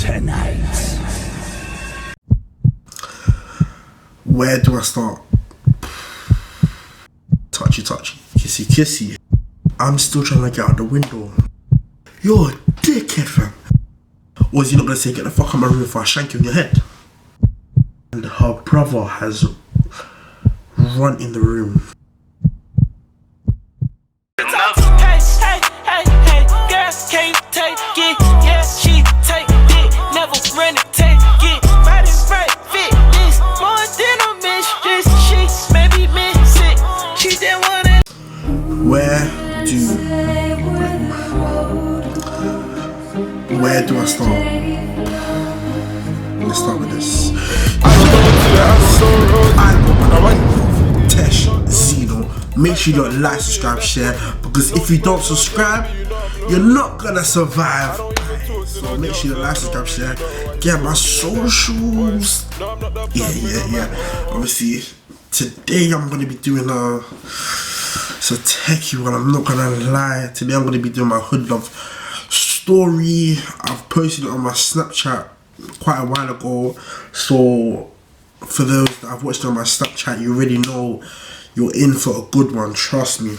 tonight. Where do I start? Touchy, kissy, kissy. I'm still trying to get out the window. You're a dickhead, fam. Or is he not gonna say, get the fuck out of my room before I shank you in your head? And her brother has run in the room. Where do I start? Let's start with this. Tesh Zeno. Make sure you don't like, subscribe, share, because if you don't subscribe, you're not gonna survive. So make sure you like, subscribe, share. Get my socials. Yeah. Obviously, today I'm gonna be doing it's a techie one. I'm not gonna lie. Today I'm gonna be doing my hood love story. I've posted it on my Snapchat quite a while ago, so for those that have watched it on my Snapchat, you already know you're in for a good one, trust me.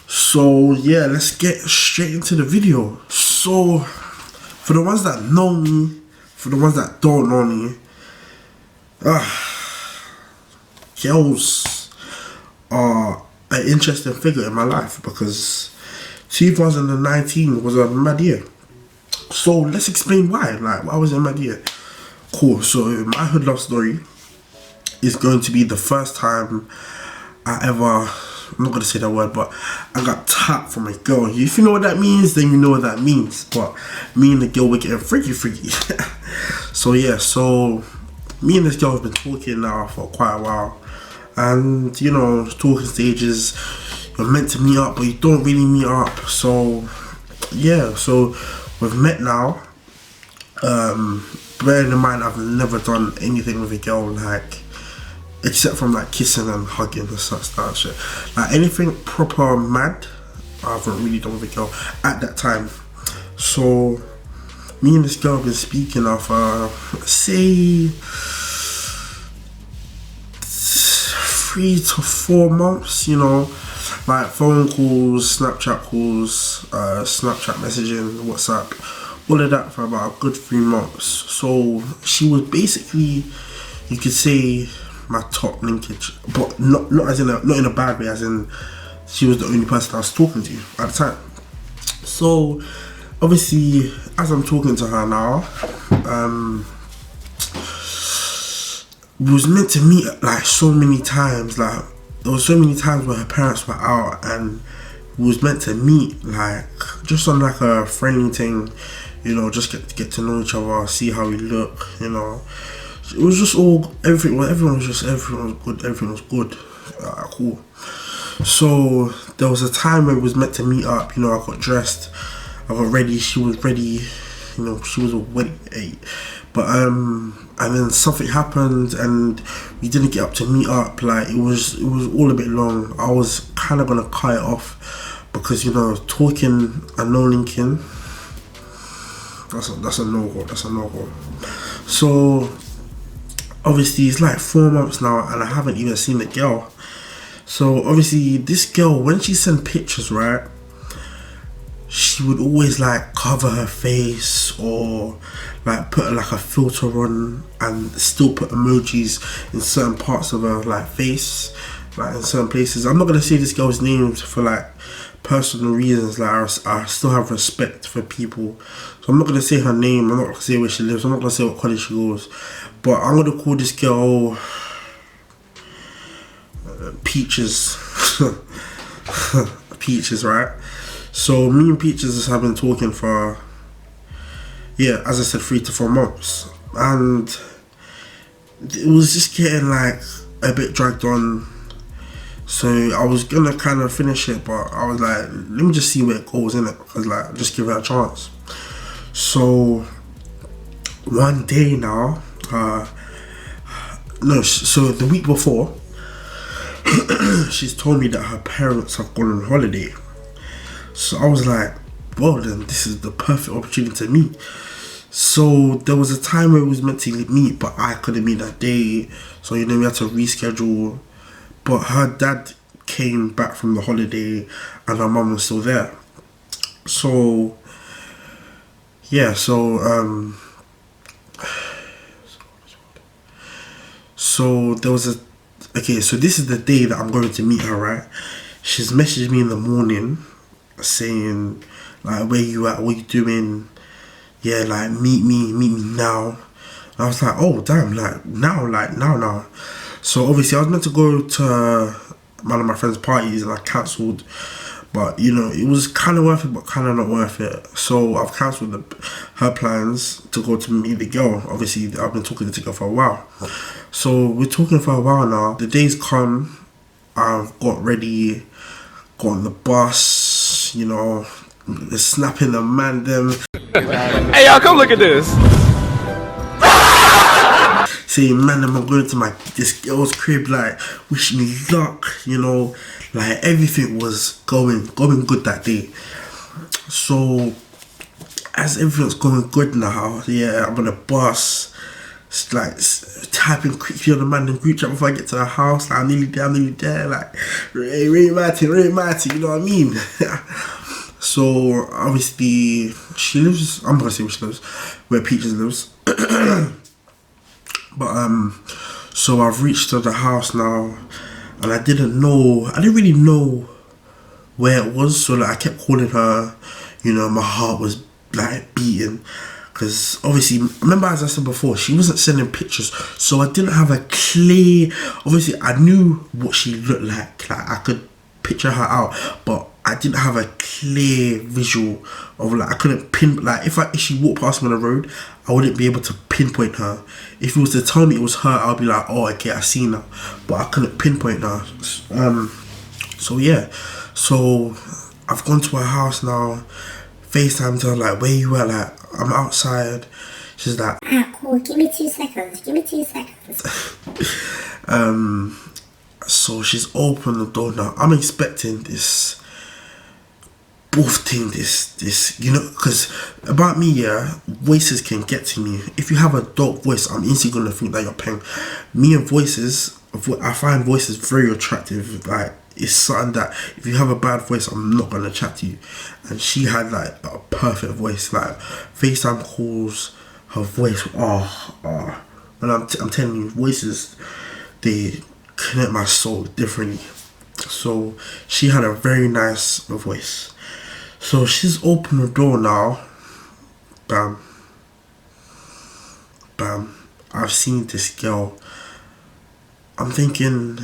So yeah, let's get straight into the video. So for the ones that know me, for the ones that don't know me, girls are an interesting figure in my life because 2019 was a mad year. So let's explain why. Like, why was it a mad year? Cool. So my hood love story is going to be the first time I ever, I'm not gonna say that word, but I got tapped from a girl. If you know what that means, then you know what that means. But me and the girl were getting freaky. So yeah, so me and this girl have been talking now for quite a while, and you know, talking stages, you're meant to meet up but you don't really meet up. So yeah, so we've met now. Bearing in mind I've never done anything with a girl, like, except from like kissing and hugging and such that shit. Like anything proper mad, I haven't really done with a girl at that time. So me and this girl have been speaking of say 3 to 4 months, you know, like phone calls, Snapchat calls, Snapchat messaging, WhatsApp, all of that for about a good 3 months. So she was basically, you could say, my top linkage, but not as in not in a bad way, as in she was the only person I was talking to at the time. So obviously, as I'm talking to her now, we was meant to meet like so many times. Like there was so many times where her parents were out and we was meant to meet, like just on like a friendly thing, you know, just get to know each other, see how we look, you know. It was just all, everything was good, cool. So there was a time where we was meant to meet up, you know, I got dressed, I got ready, she was ready, you know, she was ready, but and then something happened and we didn't get up to meet up. Like it was all a bit long. I was kind of gonna cut it off because, you know, talking and no linking, that's a no-go, So obviously it's like 4 months now and I haven't even seen the girl. So obviously this girl, when she sent pictures, right, she would always like cover her face or like put like a filter on and still put emojis in certain parts of her like face, like in certain places. I'm not gonna say this girl's name for like personal reasons. Like I still have respect for people, so I'm not gonna say her name, I'm not gonna say where she lives, I'm not gonna say what college she goes, but I'm gonna call this girl Peaches. Peaches, right? So me and Peaches have been talking for, yeah, as I said, 3 to 4 months, and it was just getting like a bit dragged on. So I was gonna kind of finish it, but I was like, let me just see where it goes, innit? Because like, just give it a chance. So one day now, so the week before, she's told me that her parents have gone on holiday. So I was like, well then, this is the perfect opportunity to meet. So there was a time where we was meant to meet, but I couldn't meet that day. So we had to reschedule. But her dad came back from the holiday, and her mum was still there. So yeah, so there was so this is the day that I'm going to meet her, right? She's messaged me in the morning saying, like, where you at, what you doing? Yeah, like, meet me now. And I was like, oh damn, like now. So obviously I was meant to go to one of my friend's parties and I cancelled. But it was kind of worth it, but kind of not worth it. So I've cancelled her plans to go to meet the girl. Obviously I've been talking to the girl for a while. So we're talking for a while now. The days come, I've got ready, got on the bus, snapping the man them. Hey y'all, come look at this. Saying, man, I'm going to this girl's crib, like, wish me luck, like, everything was going good that day. So as everything's going good now, yeah, I'm on a bus, like, typing quickly on the man in group chat before I get to the house, like, I'm nearly there, like, Ray Matty, you know what I mean? So obviously she lives, I'm gonna say where she lives, where Peaches lives. But so I've reached to the house now, and I didn't really know where it was. So like I kept calling her, my heart was like beating, because obviously, remember as I said before, she wasn't sending pictures, so I didn't have a clear. Obviously, I knew what she looked like I could picture her out, but I didn't have a clear visual of, like, I couldn't like, if she walked past me on the road, I wouldn't be able to pinpoint her. If it was to tell me it was her, I'll be like, oh, okay, I seen her, but I couldn't pinpoint her. So yeah, so I've gone to her house now, FaceTime her, like, where you at? Like, I'm outside. She's like, cool, give me 2 seconds. So she's opened the door now. I'm expecting this both thing, this because about me, yeah, voices can get to me. If you have a dark voice, I'm instantly gonna think that you're paying. Me and voices, I find voices very attractive. Like, it's something that if you have a bad voice, I'm not gonna chat to you. And she had like a perfect voice, like FaceTime calls, her voice, and I'm telling you, voices, they connect my soul differently. So she had a very nice voice. So she's opened the door now. Bam. I've seen this girl. I'm thinking,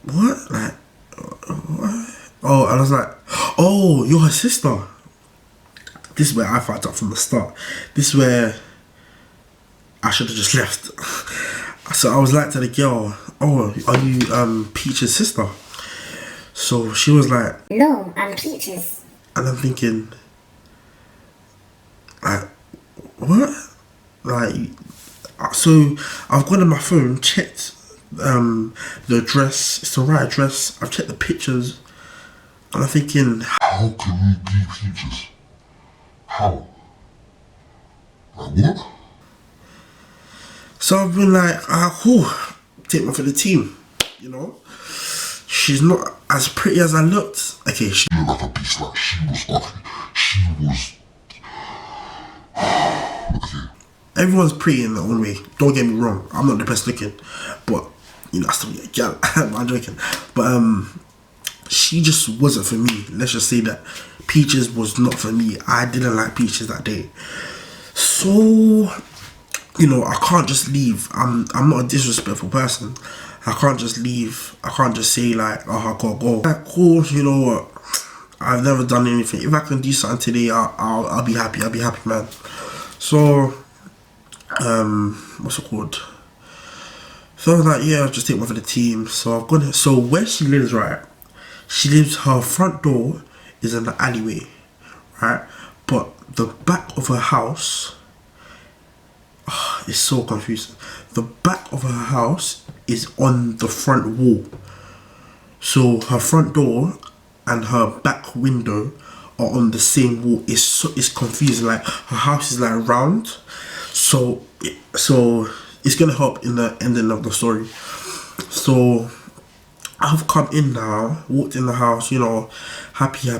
what? Like, what? Oh, and I was like, oh, you're her sister. This is where I fucked up from the start. This is where I should have just left. So I was like to the girl, oh, are you Peach's sister? So she was like, no, I'm Peaches. And I'm thinking, like, what? Like, so I've gone on my phone, checked the address, it's the right address, I've checked the pictures, and I'm thinking, how can you be Peaches? How? Like, what? So I've been like, cool, take one for the team, She's not as pretty as I looked. Okay, she looked like a beast, like, she was ugly. She was... okay. Everyone's pretty in their own way, don't get me wrong, I'm not the best looking, but, I still get a gal, I'm joking. But, she just wasn't for me, let's just say that. Peaches was not for me, I didn't like Peaches that day. So, I can't just leave. I'm not a disrespectful person. I can't just leave. I can't just say like, oh, I gotta go. Like, cool, you know what? I've never done anything. If I can do something today, I'll be happy. I'll be happy, man. So, what's it called? So I was like, yeah, I'll just take one for the team. So I've gone. So where she lives, right? She lives. Her front door is in the alleyway, right? But the back of her house. It's so confusing. The back of her house is on the front wall. So her front door and her back window are on the same wall. It's confusing. Like her house is like round, so it's gonna help in the ending of the story. So I've come in now, walked in the house, you know, happy. Well,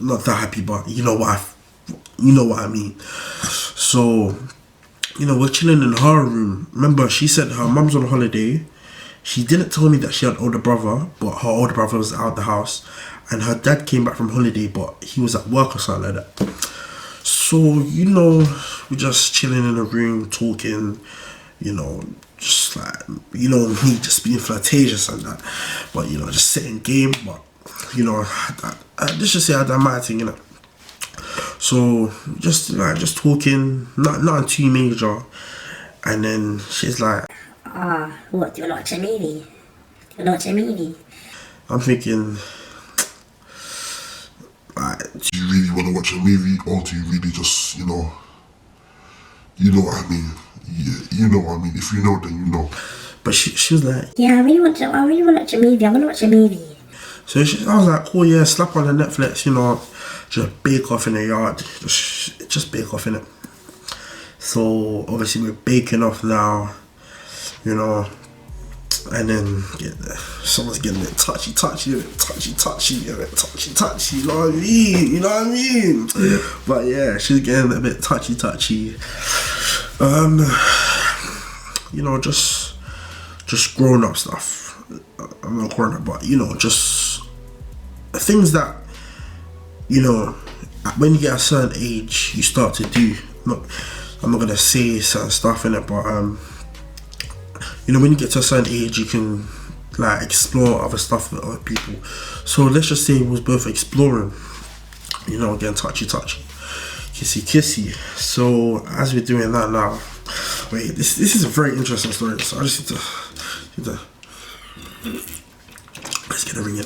not that happy, but you know what I mean. So, you know, we're chilling in her room. Remember, she said her mum's on holiday. She didn't tell me that she had an older brother, but her older brother was out of the house, and her dad came back from holiday, but he was at work or something like that. So, you know, we're just chilling in the room, talking, you know, just like, you know, me just being flirtatious and that, but, you know, just sitting game, but, you know, let's just say I done my thing, you know. So, just talking, nothing too major, and then she's like, What, do you want to watch a movie? Do you want to watch a movie? I'm thinking, like, Do you really want to watch a movie, or do you really just, you know what I mean? Yeah, you know what I mean. If you know, then you know. but she was like, Yeah, I really want to watch a movie. I want to watch a movie. so I was like, cool, yeah, slap on the Netflix, you know, just bake off in the yard, just bake off in it. So obviously we're baking off now, you know, and then someone's getting a bit touchy, you know what I mean? Yeah. But yeah, she's getting a bit touchy. You know, just grown up stuff. I'm not grown up, but you know, just things that, you know, when you get a certain age, you start to do. I'm not gonna say certain stuff in it, but you know, when you get to a certain age, you can like explore other stuff with other people. So let's just say it was both exploring, you know, getting touchy, kissy. So as we're doing that now, wait, this is a very interesting story. So I just need to let's get a ring in.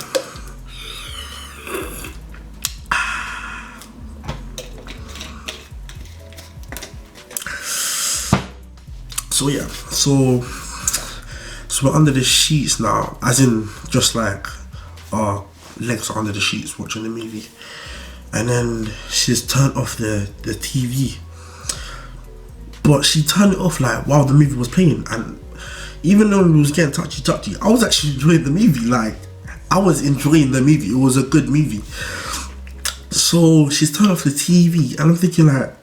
So yeah, so we're under the sheets now, as in just like our legs are under the sheets watching the movie, and then she's turned off the TV, but she turned it off like while the movie was playing, and even though we was getting touchy, I was actually enjoying the movie. Like, I was enjoying the movie. It was a good movie. So she's turned off the TV, and I'm thinking like,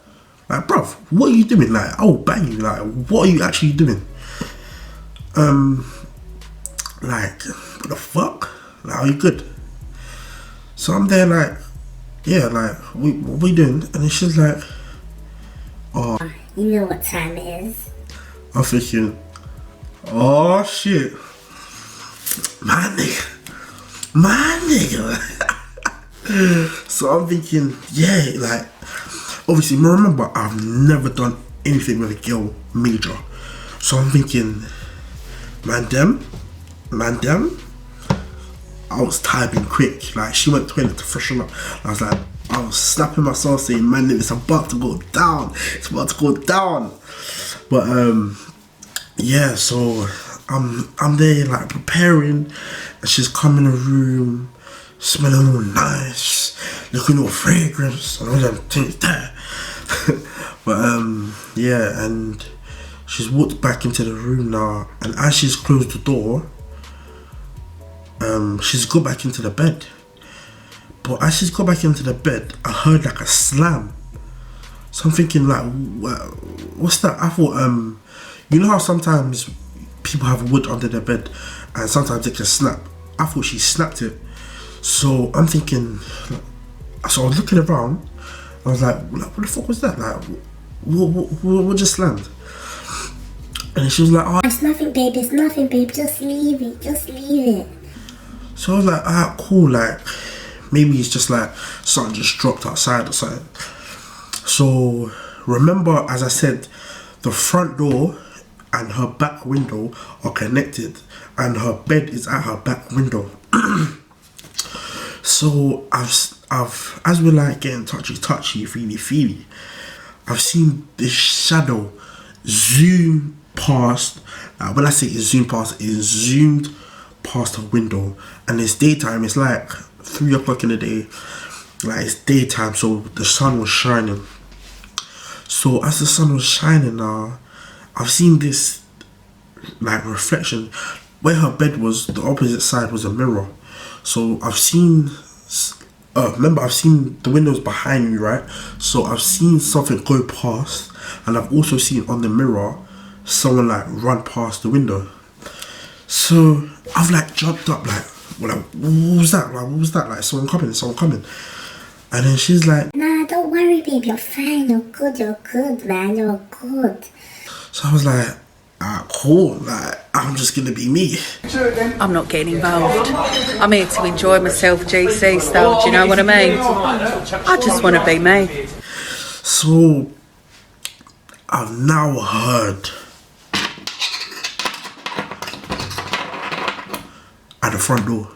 bruv, what are you doing? Like, I'll bang you. Like, what are you actually doing? Like, what the fuck? Like, are you good? So I'm there like, yeah, like, what we doing? And then she's like, oh, You know what time it is. I'm thinking, oh shit, my nigga. So I'm thinking, yeah, like, obviously, remember, I've never done anything with a girl major. So I'm thinking, man, them. I was typing quick. Like, she went to the toilet to freshen up. I was snapping myself saying, man, it's about to go down. But, yeah, so I'm there, like, preparing. And she's coming in the room, smelling all nice, looking all fragrance, and all them things there. But yeah, and she's walked back into the room now, and as she's closed the door, she's got back into the bed. But as she's got back into the bed, I heard like a slam. So I'm thinking like, what's that? I thought, you know how sometimes people have wood under their bed and sometimes it can snap. I thought she snapped it. So I'm thinking, so I was looking around. I was like, what the fuck was that? Like, what just slammed? And she was like, oh, It's nothing, babe. Just leave it. so I was like, alright, cool. Like, maybe it's just like something just dropped outside or something. So remember, as I said, the front door and her back window are connected, and her bed is at her back window. So I've as we're like getting touchy, feely, I've seen this shadow zoom past. When I say it zoomed past, it zoomed past her window, and it's daytime. It's like 3 o'clock in the day. Like, it's daytime, so the sun was shining. So as the sun was shining now, I've seen this like reflection. Where her bed was, the opposite side was a mirror. So I've seen, remember I've seen the windows behind me, right? So I've seen something go past, and I've also seen on the mirror someone like run past the window. So I've like jumped up, like, well, like, what was that? Like, what was that? Like, someone coming. And then she's like, Nah, don't worry, babe. You're fine. You're good, man. You're good. so I was like, cool. Like, I'm just gonna be me. I'm not getting involved. I'm here to enjoy myself, GC style. Do you know what I mean? I just want to be me. So I've now heard at the front door.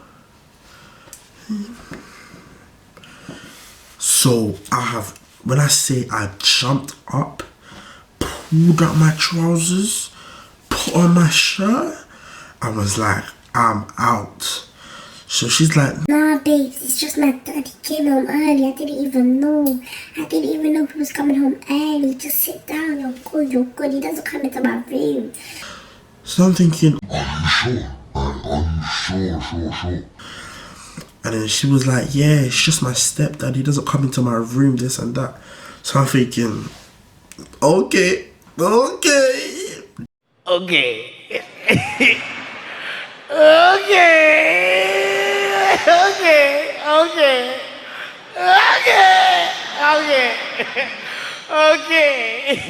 So when I say I jumped up, pulled out my trousers, put on my shirt, I was like, I'm out. So she's like, Nah, babes. It's just my dad. He came home early. I didn't even know. He was coming home early. Just sit down. You're good. He doesn't come into my room. so I'm thinking, Are you sure? and then she was like, yeah, it's just my stepdad. He doesn't come into my room, this and that. So I'm thinking, okay.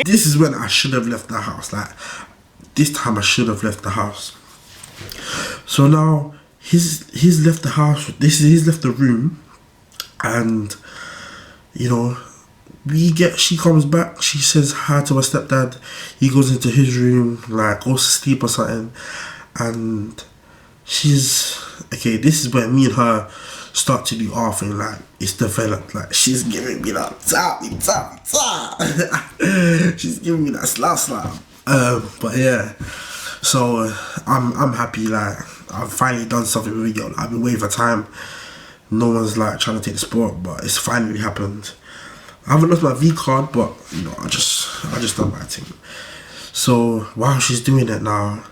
This is when I should have left the house. Like, this time I should have left the house. So now he's left the house. He's left the room, and you know, she comes back. She says hi to my stepdad. He goes into his room, like goes to sleep or something, and she's okay. This is where me and her start to do our thing. Like, it's developed. Like, she's giving me that tap. She's giving me that slap. But yeah, so I'm happy. Like, I've finally done something with a girl. I've been waiting for time. No one's like trying to take the sport, but it's finally happened. I haven't lost my V card, but you know, I just done my thing. So while she's doing it now,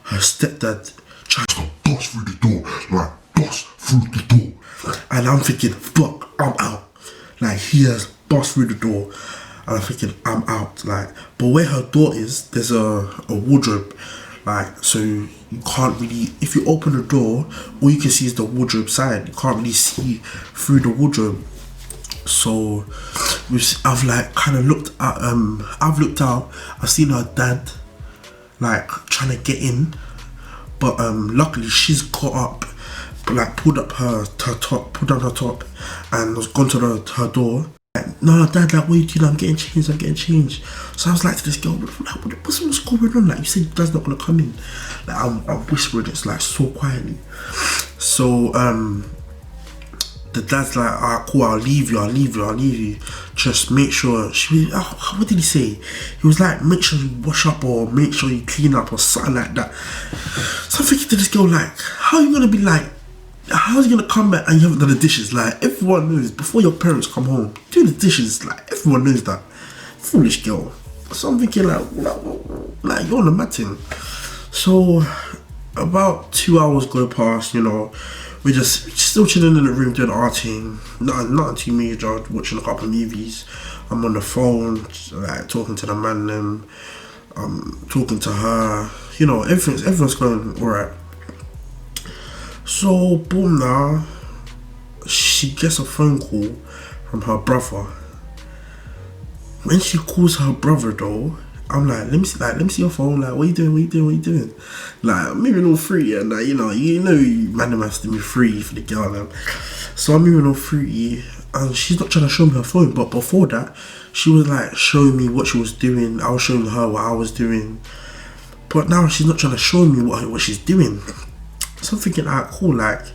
her stepdad tries to Bust through the door. Like, bust through the door. and I'm thinking, fuck, I'm out. Like, he has bust through the door, and I'm thinking, I'm out. Like, but where her door is, there's a wardrobe. Like, so you can't really, if you open the door, all you can see is the wardrobe side. You can't really see through the wardrobe. So I've like kind of looked at, I've looked out. I've seen her dad like trying to get in, but luckily she's got up, like pulled down her top, and was gone to her door. Like, no, dad, like, what are you doing? I'm getting changed. So I was like to this girl, like, what's going on? Like, you said your dad's not gonna come in. Like, I'm whispering it, like, so quietly. So the dad's like, alright, cool, I'll leave you. Just make sure. What did he say? He was like, make sure you wash up or make sure you clean up or something like that. So I'm thinking to this girl, like, how are you gonna be like, how's you gonna come back and you haven't done the dishes? Like, everyone knows before your parents come home, do the dishes. Like, everyone knows that. Foolish girl. So I'm thinking like you're on the matting. So about 2 hours go past, you know, we're just still chilling in the room doing our thing. Nothing too major, watching a couple of movies. I'm on the phone, like talking to the man, them, talking to her. You know, everyone's going alright. So boom, now she gets a phone call from her brother. When she calls her brother though, I'm like, let me see your phone. Like, what you doing? Like, I'm moving all free, and you know, man has to be free for the girl. So I'm moving all free, and she's not trying to show me her phone. But before that, she was like showing me what she was doing. I was showing her what I was doing. But now she's not trying to show me what she's doing. So I'm thinking, alright, cool. Like,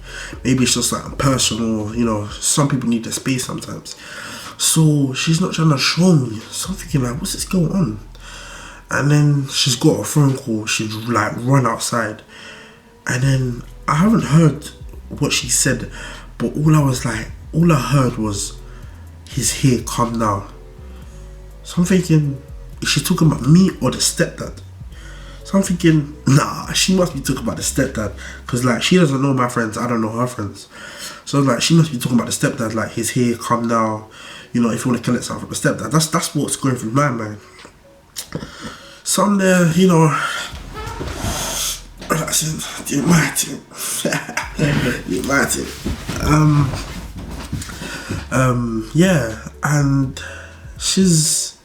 maybe it's just like personal. You know, some people need their space sometimes. So she's not trying to show me. So I'm thinking, like, what's this going on? And then she's got a phone call. She's like run outside, and then I haven't heard what she said, But all I heard was his hair come now. So I'm thinking, is she talking about me or the stepdad? So I'm thinking, nah, she must be talking about the stepdad, because like she doesn't know my friends, I don't know her friends. So like she must be talking about the stepdad, like his hair come now, you know, if you want to collect something from the stepdad. That's what's going through my mind. So I'm there, you know, relaxing, doing my thing. Doing my thing. Yeah, and she's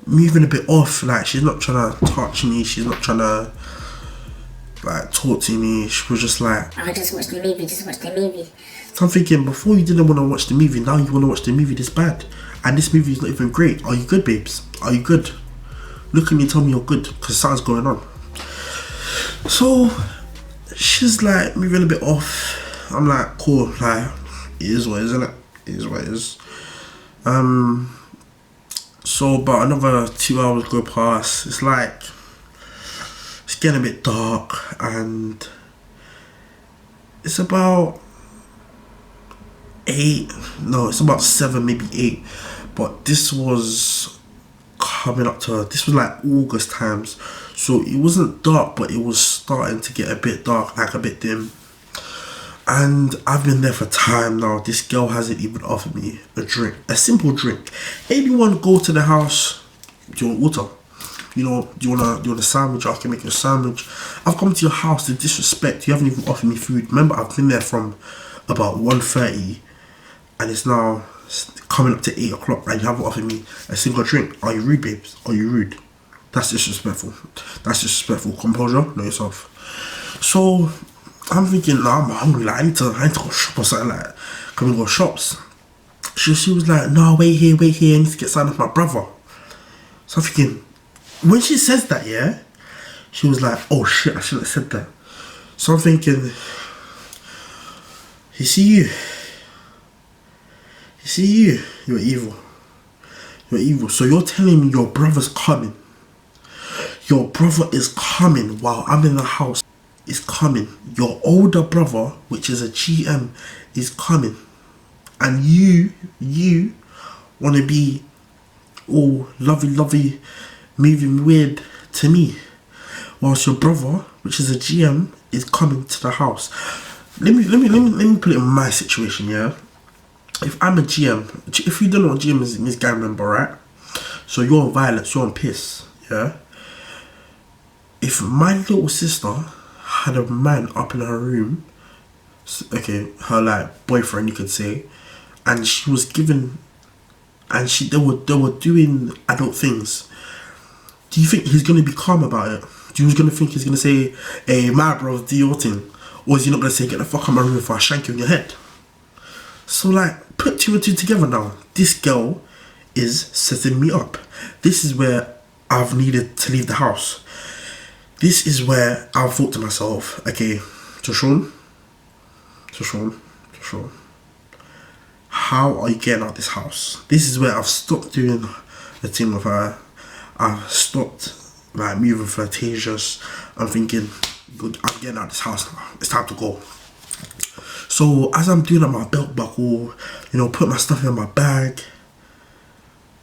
moving a bit off, like she's not trying to touch me, she's not trying to like talk to me. She was just like, oh, just watch the movie. So I'm thinking, before you didn't want to watch the movie, now you want to watch the movie this bad, and this movie is not even great. Are you good, babes? Are you good? Look at me and tell me you're good, because something's going on. So she's like moving a bit off. I'm like, cool, like it is what it is, isn't it? It is what it is. So about another 2 hours go past. It's like, it's getting a bit dark, and it's about 8, no, it's about 7, maybe 8. But this was coming up to, this was like August times. So it wasn't dark, but it was starting to get a bit dark, like a bit dim. And I've been there for time now. This girl hasn't even offered me a drink, a simple drink. Anyone go to the house, do you want water? You know, do you want a sandwich? I can make you a sandwich. I've come to your house to disrespect. You haven't even offered me food. Remember, I've been there from about 1:30, and it's now coming up to 8 o'clock, and you haven't offered me a single drink. Are you rude, babes? Are you rude? That's disrespectful. That's disrespectful. Composure, know yourself. So I'm thinking, nah, I'm hungry, like I need to go shop or something, like, can we go shops? She was like, no, wait here, I need to get something off my brother. So I'm thinking, when she says that, yeah, she was like, oh shit, I shouldn't have said that. So I'm thinking, you see you, you're evil. You're evil. So you're telling me your brother's coming. Your brother is coming while I'm in the house. Is coming. Your older brother, which is a GM, is coming, and you want to be all lovey, moving weird to me, whilst your brother, which is a GM, is coming to the house. Let me put it in my situation, yeah. If I'm a GM, if you don't know what GM is, it means gang member, right? So you're on violence, you're on piss, yeah. If my little sister had a man up in her room, okay, her like boyfriend, you could say, and she was given, and they were doing adult things, do you think he's gonna be calm about it? Do you gonna think he's gonna say, hey, my bro, do your thing? Or is he not gonna say, get the fuck out of my room before I shank you in your head? So like, put 2 and 2 together now. This girl is setting me up. This is where I've needed to leave the house. This is where I thought to myself, okay, Sean, how are you getting out of this house? This is where I've stopped doing the thing with her. I've stopped like moving flirtatious. I'm thinking, good, I'm getting out of this house now. It's time to go. So as I'm doing up my belt buckle, you know, put my stuff in my bag,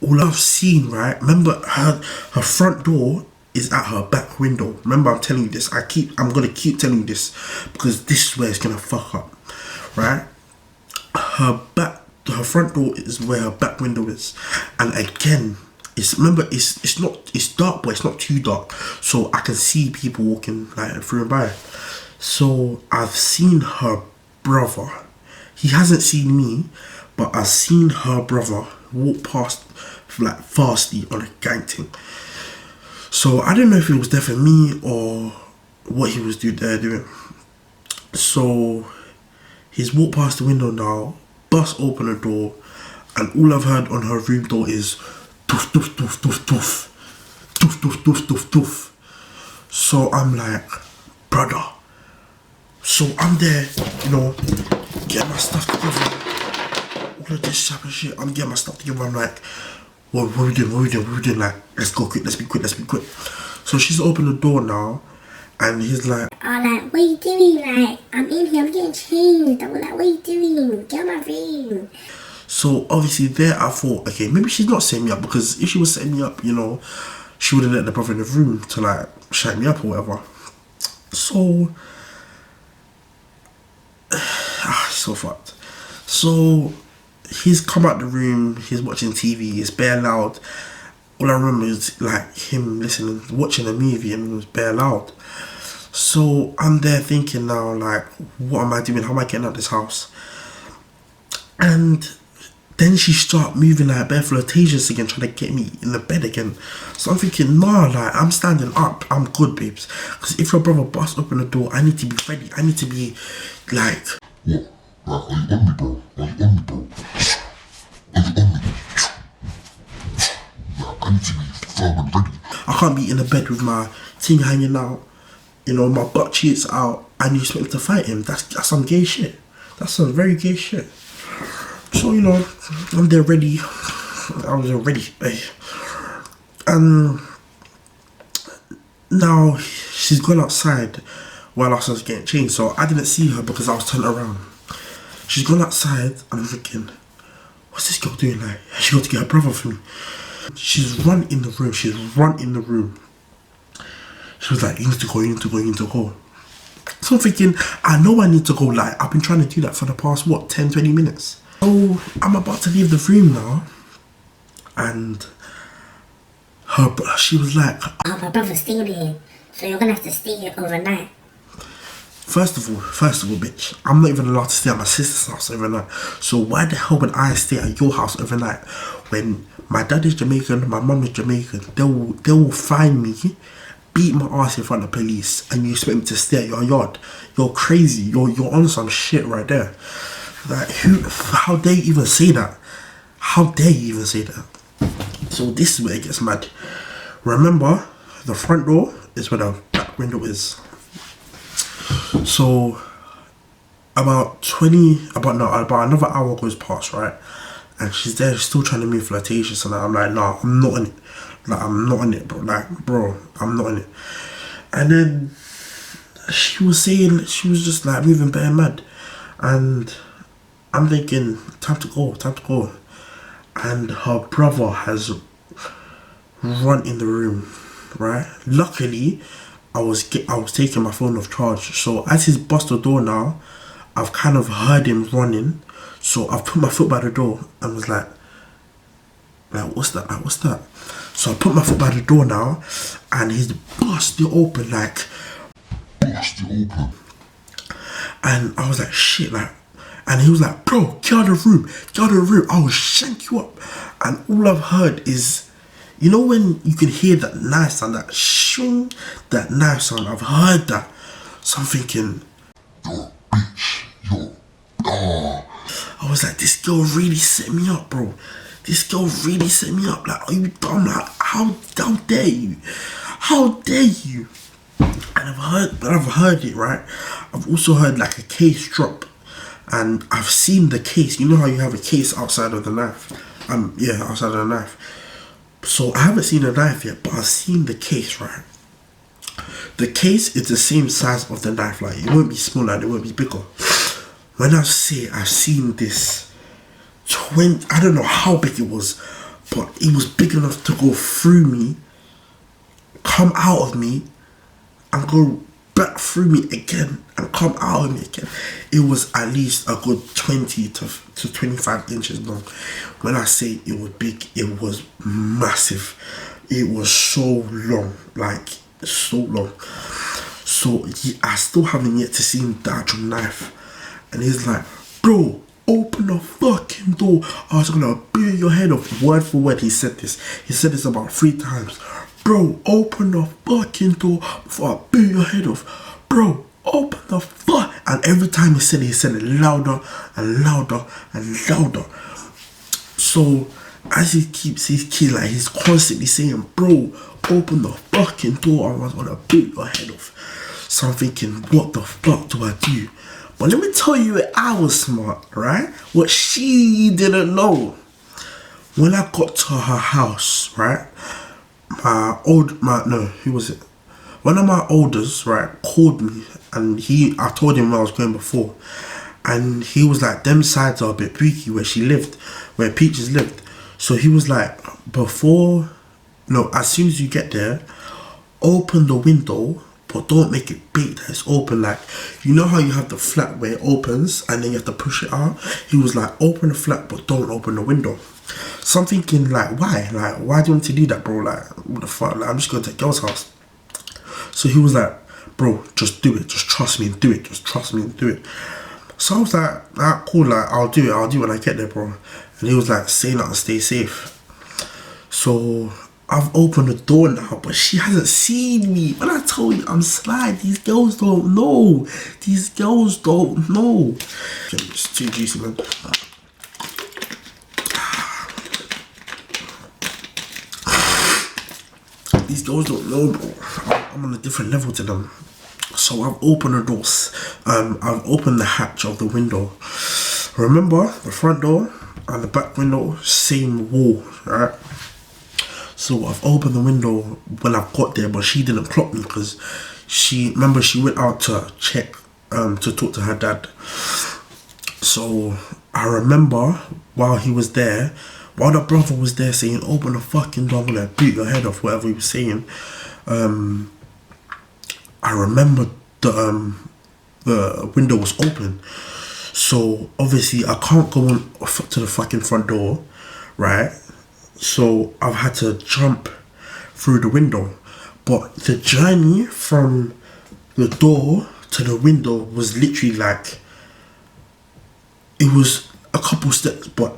all I've seen, right? Remember, her front door is at her back window. Remember, I'm telling you this. I'm gonna keep telling you this, because this is where it's gonna fuck up, right? Her front door is where her back window is, and again, it's dark, but it's not too dark, so I can see people walking like through and by. So I've seen her brother. He hasn't seen me, but I've seen her brother walk past like fastly on a gang thing. So I didn't know if it was definitely me or what he was doing. So he's walked past the window now, bust open the door, and all I've heard on her room door is doof doof doof doof doof doof doof doof doof doof. So I'm like, brother. So I'm there, you know, getting my stuff together. All of this type of shit. I'm getting my stuff together. I'm like, what are we doing? Like, let's go quick, let's be quick. So she's opened the door now, And he's like, like, what you doing? Like, I'm in here, I'm getting changed. I was like, what you doing? Get out my room. so obviously there I thought, okay, maybe she's not setting me up, because if she was setting me up, you know, she would have let the brother in the room to like shut me up or whatever. So so fucked. So he's come out the room, he's watching TV, it's bare loud. All I remember is like him listening, watching a movie, and it was bare loud. So I'm there thinking now, like, what am I doing? How am I getting out of this house? And then she start moving like bare flirtatious again, trying to get me in the bed again. So I'm thinking, nah, like, I'm standing up, I'm good, babes. Because if your brother busts open the door, I need to be ready. I need to be like, What? Like, are you on me, bro? Are you on me, bro? Are you on me? Like, I need to be firm and ready. I can't be in the bed with my thing hanging out, you know, my butt cheeks out, and you expect me to fight him. That's some gay shit. That's some very gay shit. So, you know, I'm there ready. I was ready. And now she's gone outside while I was getting changed. So I didn't see her because I was turned around. She's gone outside, and I'm thinking, what's this girl doing? Like, she got to get her brother for me. She's run in the room. She's run in the room. She was like, you need to go, you need to go, you need to go. So I'm thinking, I know I need to go. Like, I've been trying to do that for the past, what, 10, 20 minutes. So I'm about to leave the room now. And she was like, Oh, my brother's staying here, so you're gonna have to stay here overnight. First of all, bitch, I'm not even allowed to stay at my sister's house overnight. So why the hell would I stay at your house overnight when my dad is Jamaican, my mum is Jamaican? They will find me, beat my ass in front of the police, and you expect me to stay at your yard? You're crazy. You're on some shit right there. Like, how dare you even say that? How dare you even say that? So this is where it gets mad. Remember, the front door is where the back window is. So about another hour goes past, right? And she's there still trying to be flirtatious, and I'm like, nah, I'm not on it. Like, I'm not on it, bro. Like, bro, I'm not on it. And then she was just like moving bare mad. And I'm thinking, time to go. And her brother has run in the room, right? Luckily, I was taking my phone off charge. So as he's bust the door now, I've kind of heard him running. So I've put my foot by the door and was like, what's that? Like, what's that? So I put my foot by the door now, and he's bust it open, like, Bust it open. and I was like, shit, like, and he was like, bro, get out of the room, I will shank you up. And all I've heard is, you know when you can hear that knife sound, that shing, that knife sound, I've heard that. So I'm thinking, Yo, bitch. Yo. I was like, this girl really set me up, bro. This girl really set me up. Like, are you dumb? Like, how dare you? How dare you? And I've heard it, right? I've also heard like a case drop. And I've seen the case. You know how you have a case outside of the knife? Outside of the knife. So I haven't seen the knife yet, but I've seen the case, right? The case is the same size of the knife. Like, it won't be smaller, it won't be bigger. When I say I've seen this, I don't know how big it was, but it was big enough to go through me, come out of me, and go back through me again, and come out of me again. It was at least a good 20 to 25 inches long. When I say it was big, it was massive. It was so long, like, so long. So I still haven't yet to see him the actual knife. And he's like, bro, open the fucking door. I was gonna beat your head off. Word for word, he said this. He said this about 3 times. Bro, open the fucking door before I beat your head off. Bro, open the fuck. And every time he said it louder and louder and louder. So as he's constantly saying, bro, open the fucking door. I was gonna beat your head off. So I'm thinking, what the fuck do I do? But let me tell you, I was smart, right? What she didn't know. When I got to her house, right? Who was it? One of my elders, right, called me, and I told him where I was going before, and he was like, them sides are a bit freaky where she lived, where Peaches lived. So he was like, as soon as you get there, open the window, but don't make it big that it's open. Like, you know how you have the flap where it opens and then you have to push it out? He was like, open the flap, but don't open the window. So I'm thinking, like, why? Like, why do you want to do that, bro? Like, what the fuck? Like, I'm just going to the girl's house. So he was like, bro, just do it. Just trust me and do it. Just trust me and do it. So I was like, alright, cool, like, I'll do it when I get there, bro. And he was like, say nothing, stay safe. So I've opened the door now, but she hasn't seen me. When I told you I'm sly, these girls don't know. These girls don't know. It's too juicy, man. These girls don't know, bro. I'm on a different level to them. So I've opened the doors. I've opened the hatch of the window. Remember, the front door and the back window, same wall, right? So I've opened the window when I got there, but she didn't clock me because she went out to check, to talk to her dad. So I remember while the brother was there saying, open the fucking door, I'm gonna beat your head off, whatever he was saying. I remember the window was open. So obviously I can't go on to the fucking front door, right? So I've had to jump through the window. But the journey from the door to the window was literally like, it was a couple steps, but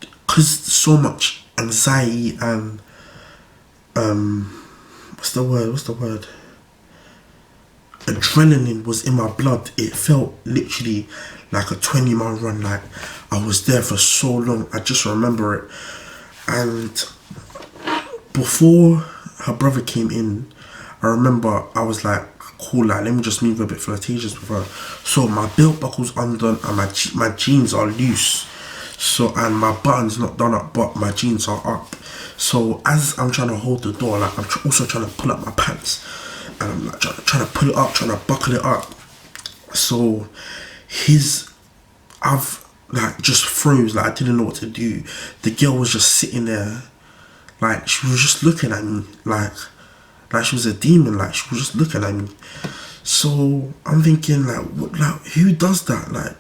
because so much anxiety and what's the word? Adrenaline was in my blood. It felt literally like a 20-mile run. Like, I was there for so long. I just remember it. And before her brother came in, I remember I was like, cool, like, let me just move a bit flirtatious with her. So my belt buckle's undone and my jeans are loose. So, and my button's not done up, but my jeans are up. So as I'm trying to hold the door, like, I'm also trying to pull up my pants. And I'm like trying to pull it up, trying to buckle it up. So I've like just froze, like I didn't know what to do. The girl was just sitting there, like she was just looking at me, like she was a demon, like she was just looking at me. So I'm thinking, like, who does that? Like,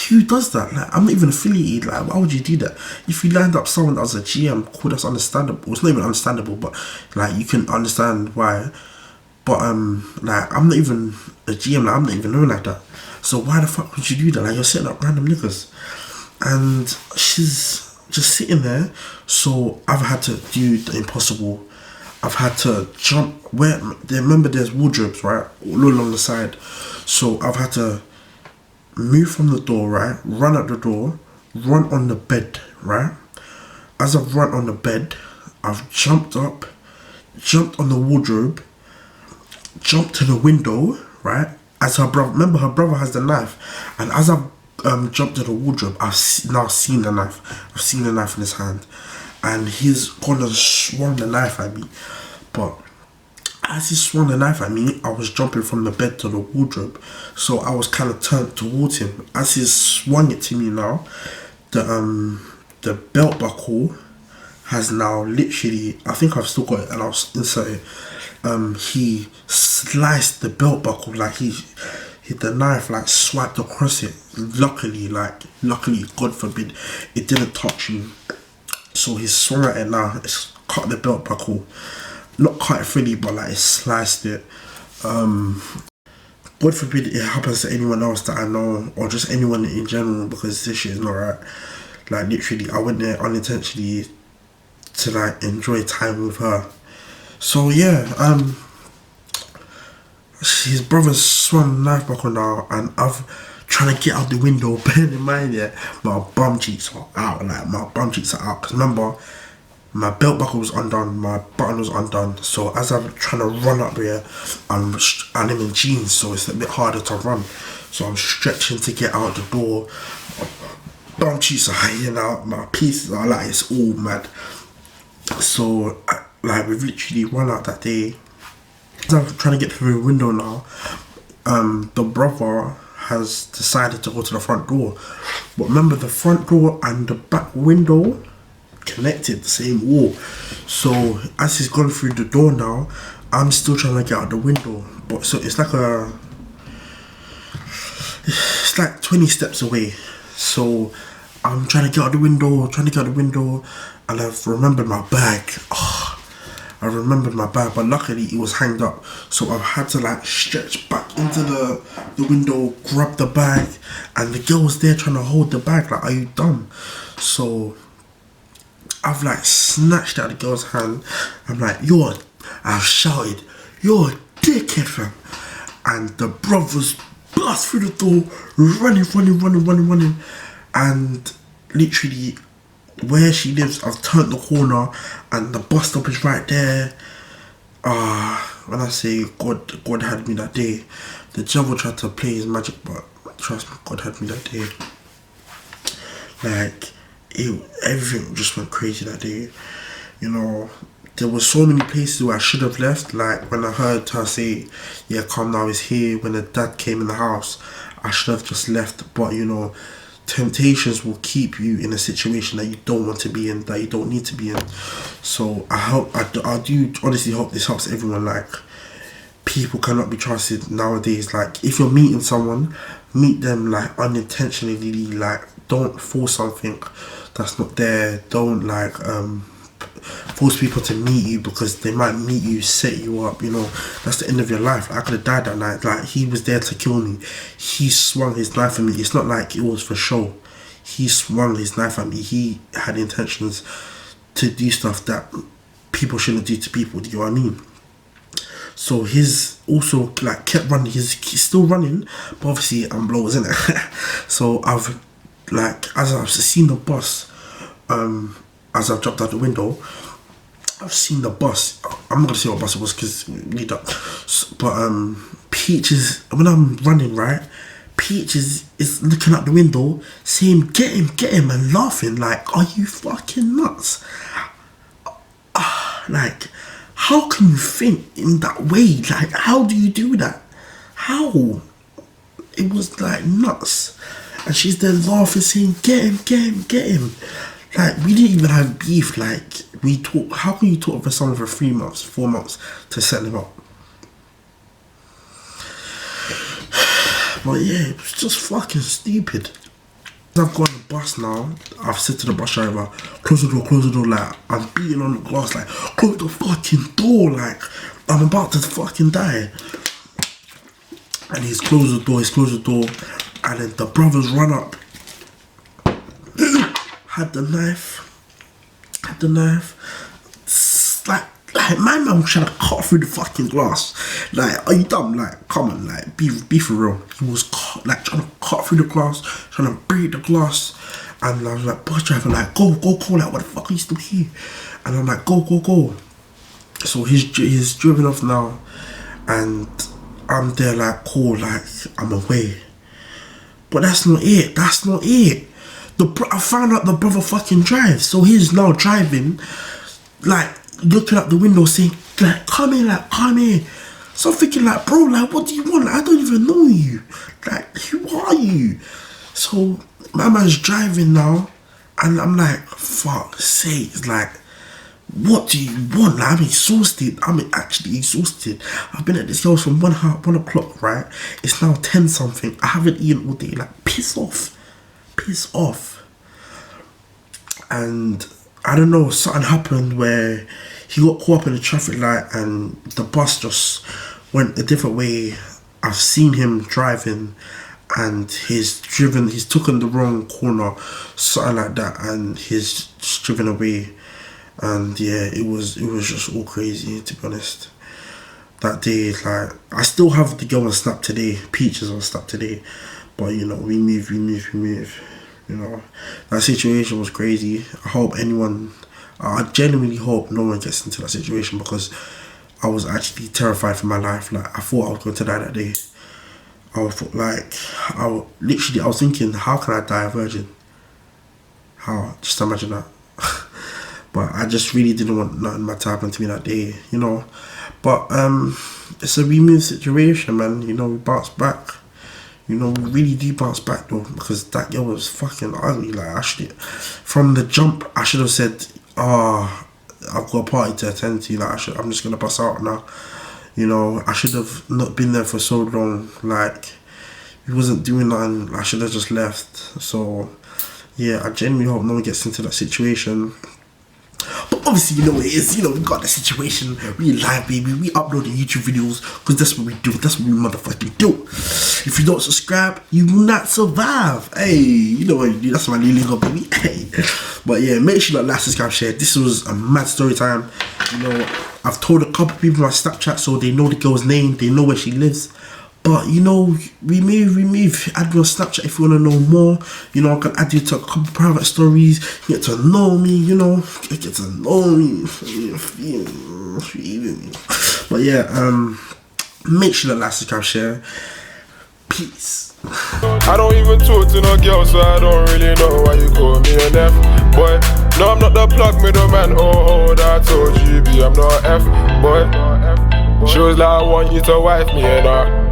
who does that? Like, I'm not even affiliated. Like, why would you do that? If you lined up someone that was a GM, cool, that's understandable. It's not even understandable, but like, you can understand why. But like, I'm not even a GM. Like, I'm not even known like that. So why the fuck would you do that? Like, you're setting up random niggas, and she's just sitting there. So I've had to do the impossible. I've had to jump where. Remember, there's wardrobes, right, all along the side. So I've had to move from the door, right, run out the door, run on the bed, right. As I've run on the bed, I've jumped up, jumped on the wardrobe, jumped to the window, right. As her brother, remember her brother has the knife, and as I've jumped to the wardrobe, I've now seen the knife. I've seen the knife in his hand, and he's gonna swung the knife at me. But as he swung the knife at me, I was jumping from the bed to the wardrobe, so I was kind of turned towards him. As he swung it to me now, the belt buckle has now literally, I think I've still got it and I'll insert it. He sliced the belt buckle, like he the knife like swiped across it. Luckily, God forbid, it didn't touch me. So he swung at it now. It's cut the belt buckle. Not cut it fully, but like it sliced it. God forbid it happens to anyone else that I know, or just anyone in general, because this shit is not right. Like, literally, I went there unintentionally to like enjoy time with her. So yeah, his brother swung the knife buckle now, and I've trying to get out the window. Bearing in mind, yeah, my bum cheeks are out. Like, my bum cheeks are out. Cause remember, my belt buckle was undone, my button was undone. So as I'm trying to run up here, I'm in jeans, so it's a bit harder to run. So I'm stretching to get out the door. My bum cheeks are hanging out. My pieces are like, it's all mad. So like we've literally run out that day. As I'm trying to get through the window now, the brother has decided to go to the front door. But remember, the front door and the back window connected, the same wall. So as he's gone through the door now, I'm still trying to get out the window. But so it's like 20 steps away. So I'm trying to get out the window, and I've remembered my bag. I remembered my bag, but luckily it was hanged up. So I've had to like stretch back into the window, grab the bag, and the girl was there trying to hold the bag. Like, are you dumb? So I've like snatched out the girl's hand. I'm like, I've shouted, you're a dickhead, fam. And the brothers burst through the door, running. And literally, where she lives, I've turned the corner and the bus stop is right there. When I say God had me that day, the devil tried to play his magic, but trust me, God had me that day. Like, everything just went crazy that day. You know, there were so many places where I should have left. Like when I heard her say, yeah, come now, is here. When the dad came in the house, I should have just left. But you know, temptations will keep you in a situation that you don't want to be in, that you don't need to be in. So I do honestly hope this helps everyone. Like, people cannot be trusted nowadays. Like, if you're meeting someone, meet them like unintentionally. Like, don't force something that's not there. Don't like force people to meet you because they might meet you, set you up. You know, that's the end of your life. I could have died that night. Like, he was there to kill me. He swung his knife at me. It's not like it was for show. He swung his knife at me. He had intentions to do stuff that people shouldn't do to people. Do you know what I mean? So he's also like kept running. He's still running, but obviously I'm low, isn't it? So I've like, as I've seen the bus, as I've dropped out the window, I've seen the bus. I'm not gonna say what bus it was because we don't. But Peach is, when I'm running, right, Peach is looking out the window saying, get him, and laughing like, are you fucking nuts? Like, how can you think in that way? Like, how do you do that? How? It was like nuts. And she's there laughing, saying, get him. Like, we didn't even have beef. Like, we talk. How can you talk for someone for 3 months, 4 months to set them up? But yeah, it was just fucking stupid. I've got on the bus now. I've said to the bus driver, close the door. Like, I'm beating on the glass, like, close the fucking door. Like, I'm about to fucking die. And he's closed the door. And then the brothers run up. Had the knife. Like my man was trying to cut through the fucking glass. Like, are you dumb? Like, come on, like, be for real. He was like trying to cut through the glass, trying to break the glass. And I was like, bus driver, like, go, like, what the fuck are you still here? And I'm like, go. So he's driven off now, and I'm there like, cool, like, I'm away. But that's not it. I found out the brother fucking drives, so he's now driving, like, looking out the window saying, like, come here. So I'm thinking, like, bro, like, what do you want? Like, I don't even know you. Like, who are you? So my man's driving now, and I'm like, fuck sakes, like, what do you want? Like, I'm exhausted. I'm actually exhausted. I've been at this house from 1 o'clock, right? It's now 10 something. I haven't eaten all day. Like, piss off. And I don't know, something happened where he got caught up in the traffic light and the bus just went a different way. I've seen him driving and he's taken the wrong corner, something like that, and he's just driven away. And yeah, it was just all crazy, to be honest. That day, like, I still have the girl on Snap today, Peaches on Snap today, but you know, we move. You know, that situation was crazy. I genuinely hope no one gets into that situation, because I was actually terrified for my life. Like, I thought I was going to die that day. I was thinking, how can I die a virgin? How? Just imagine that. But I just really didn't want nothing bad to happen to me that day, you know. But it's a remove situation, man. You know, we bounced back. You know, we really do bounce back though, because that girl was fucking ugly. Like, from the jump, I should have said, I've got a party to attend to. Like, I'm just gonna bust out now. You know, I should have not been there for so long. Like, he wasn't doing nothing. I should have just left. So, yeah, I genuinely hope no one gets into that situation. But obviously, you know what it is. You know, we got the situation. We live, baby. We upload the YouTube videos because that's what we do. That's what we motherfucking do. If you don't subscribe, you will not survive. Hey, you know what you do. That's my new lingo, baby. Hey. But yeah, make sure you like, subscribe, share. This was a mad story time. You know, I've told a couple people my Snapchat so they know the girl's name. They know where she lives. But, you know, remove, add me on Snapchat if you want to know more. You know, I can add you to a couple private stories, get to know me, you know, get to know me. But yeah, make sure to like, subscribe, share. Peace. I don't even talk to no girl, so I don't really know why you call me an F. Boy, no, I'm not the plug middleman. Oh, that I told you, B, I'm not F, boy. She was like, I want you to wife me, and